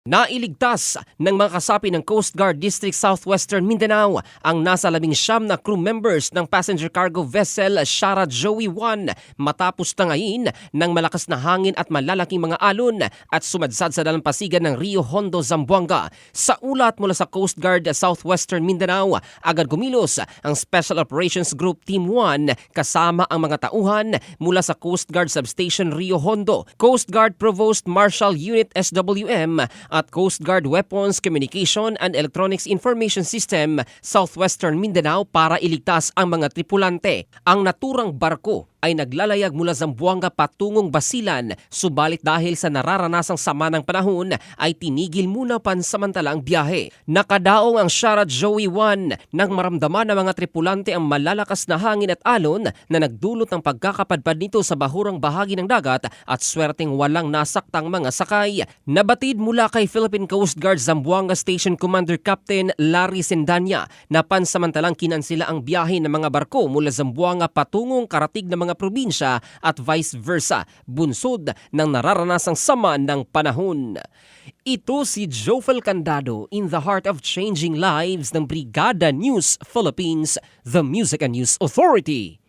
Nailigtas ng mga kasapi ng Coast Guard District Southwestern Mindanao ang nasa 19 na crew members ng passenger cargo vessel Shara Joey 1 matapos tangayin ng malakas na hangin at malalaking mga alon at sumadsad sa dalampasigan ng Rio Hondo, Zamboanga. Sa ulat mula sa Coast Guard Southwestern Mindanao, agad kumilos ang Special Operations Group Team 1 kasama ang mga tauhan mula sa Coast Guard Substation Rio Hondo, Coast Guard Provost Marshal Unit SWM at Coast Guard Weapons, Communication and Electronics Information System Southwestern Mindanao para iligtas ang mga tripulante. Ang naturang barko ay naglalayag mula Zamboanga patungong Basilan, subalit dahil sa nararanasang sama ng panahon ay tinigil muna pansamantalang biyahe. Nakadaong ang Shara Joey 1 nang maramdaman ng mga tripulante ang malalakas na hangin at alon na nagdulot ng pagkakapadpad nito sa bahurang bahagi ng dagat at swerteng walang nasaktang mga sakay. Nabatid mula kay Philippine Coast Guard Zamboanga Station Commander Captain Larry Sendanya na pansamantalang kinansila ang biyahe ng mga barko mula Zamboanga patungong Karatig na mga probinsya at vice versa, bunsod ng nararanasang sama ng panahon. Ito si Jofel Candado in the heart of changing lives ng Brigada News Philippines, the Music and News Authority.